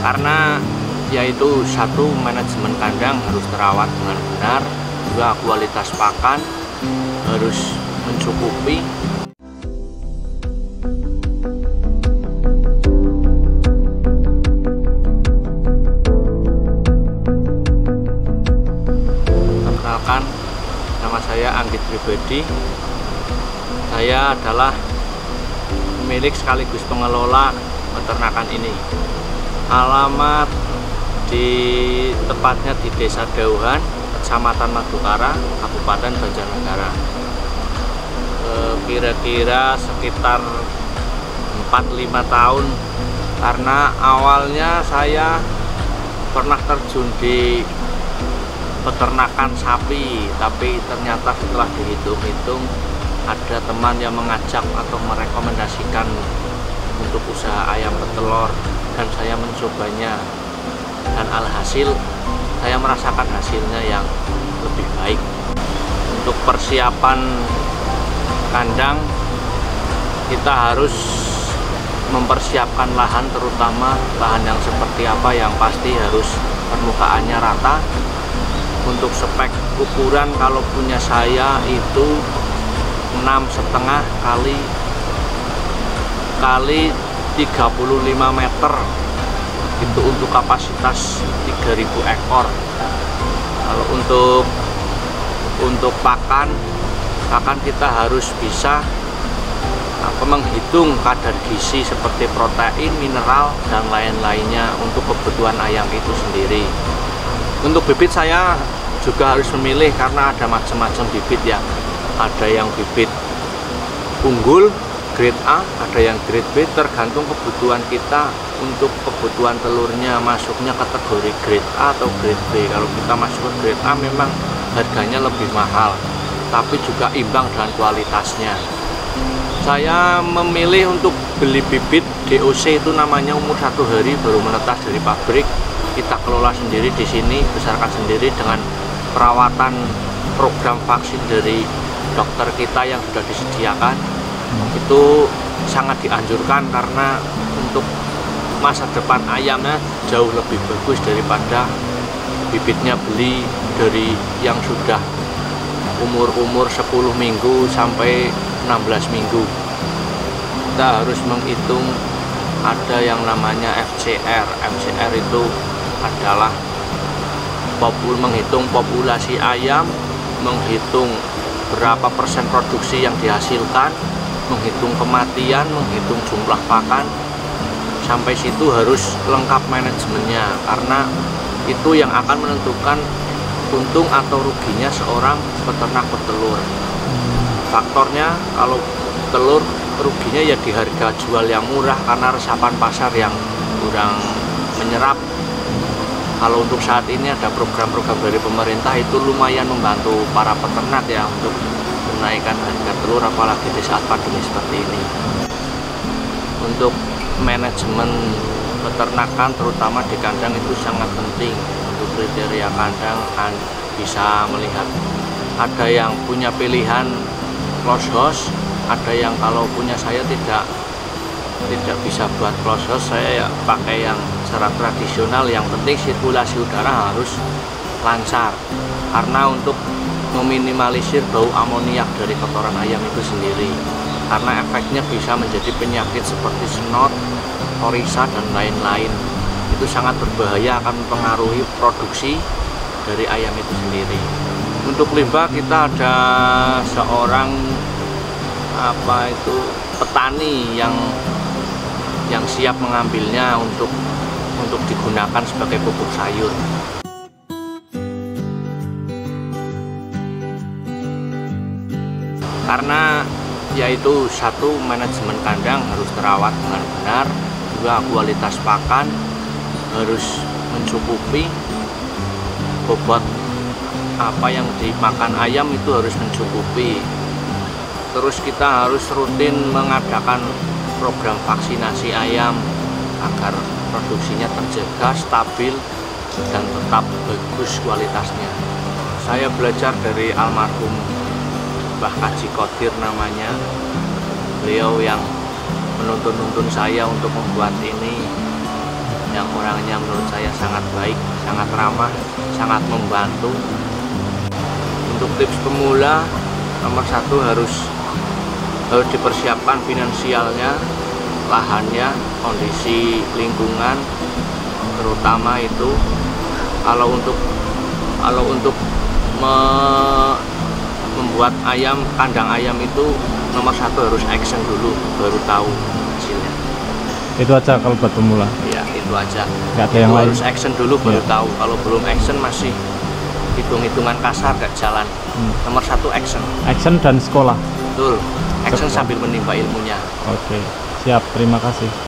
karena yaitu satu, manajemen kandang harus terawat dengan benar, dua, kualitas pakan harus mencukupi. Perkenalkan, nama saya Anggit Pribadi. Saya adalah pemilik sekaligus pengelola peternakan ini. Alamat tepatnya di Desa Dauhan, Kecamatan Madukara, Kabupaten Banjarnegara. Kira-kira sekitar 4-5 tahun, karena awalnya saya pernah terjun di peternakan sapi, tapi ternyata setelah dihitung-hitung ada teman yang mengajak atau merekomendasikan untuk usaha ayam petelur, dan saya mencobanya, dan alhasil saya merasakan hasilnya yang lebih baik. Untuk persiapan kandang, kita harus mempersiapkan lahan, terutama lahan yang seperti apa, yang pasti harus permukaannya rata. Untuk spek ukuran, kalau punya saya itu 6,5 kali 35 meter, itu untuk kapasitas 3.000 ekor. Kalau untuk pakan kita harus bisa menghitung kadar gizi seperti protein, mineral, dan lain-lainnya untuk kebutuhan ayam itu sendiri. Untuk bibit saya juga harus memilih, karena ada macam-macam bibit ya. Ada yang bibit unggul grade A, ada yang grade B, tergantung kebutuhan kita. Untuk kebutuhan telurnya masuknya kategori grade A atau grade B. Kalau kita masuk ke grade A memang harganya lebih mahal, tapi juga imbang dengan kualitasnya. Saya memilih untuk beli bibit DOC, itu namanya umur 1 hari baru menetas dari pabrik. Kita kelola sendiri di sini, besarkan sendiri dengan perawatan program vaksin dari dokter kita yang sudah disediakan. Itu sangat dianjurkan, karena untuk masa depan ayamnya jauh lebih bagus daripada bibitnya beli dari yang sudah umur 10 minggu sampai 16 minggu. Kita harus menghitung ada yang namanya FCR. FCR itu adalah menghitung populasi ayam, menghitung berapa persen produksi yang dihasilkan, menghitung kematian, menghitung jumlah pakan. Sampai situ harus lengkap manajemennya, karena itu yang akan menentukan untung atau ruginya seorang peternak petelur. Faktornya, kalau telur, ruginya ya di harga jual yang murah karena resapan pasar yang kurang menyerap. Kalau untuk saat ini ada program-program dari pemerintah, itu lumayan membantu para peternak ya untuk menaikkan harga telur, apalagi di saat pandemi seperti ini. Untuk manajemen peternakan terutama di kandang itu sangat penting. Untuk kriteria kandang kan bisa melihat, ada yang punya pilihan close house, ada yang kalau punya saya tidak bisa buat close house, saya ya pakai yang secara tradisional. Yang penting sirkulasi udara harus lancar, karena untuk meminimalisir bau amoniak dari kotoran ayam itu sendiri, karena efeknya bisa menjadi penyakit seperti snot, korisa, dan lain-lain. Itu sangat berbahaya, akan mempengaruhi produksi dari ayam itu sendiri. Untuk limbah, kita ada seorang petani yang siap mengambilnya untuk digunakan sebagai pupuk sayur. Karena yaitu satu, manajemen kandang harus terawat dengan benar, dua, kualitas pakan harus mencukupi, bobot apa yang dimakan ayam itu harus mencukupi. Terus kita harus rutin mengadakan program vaksinasi ayam agar produksinya terjaga stabil dan tetap bagus kualitasnya. Saya belajar dari almarhum Mbah Kaji Kodir namanya. Beliau yang menuntun saya untuk membuat ini. yang orangnya menurut saya sangat baik, sangat ramah, sangat membantu. Untuk tips pemula, nomor satu harus dipersiapkan finansialnya, lahannya, kondisi lingkungan, terutama itu kalau untuk membuat kandang ayam itu nomor satu harus action dulu, baru tahu hasilnya. Itu aja kalau buat pemula. Ya, itu aja. Nggak ada yang lain. Harus action dulu baru Ya. tahu. Kalau belum action masih hitung-hitungan kasar, gak jalan. Nomor satu action. Action dan sekolah. Betul. Action sambil menimba ilmunya. Oke, siap. Terima kasih.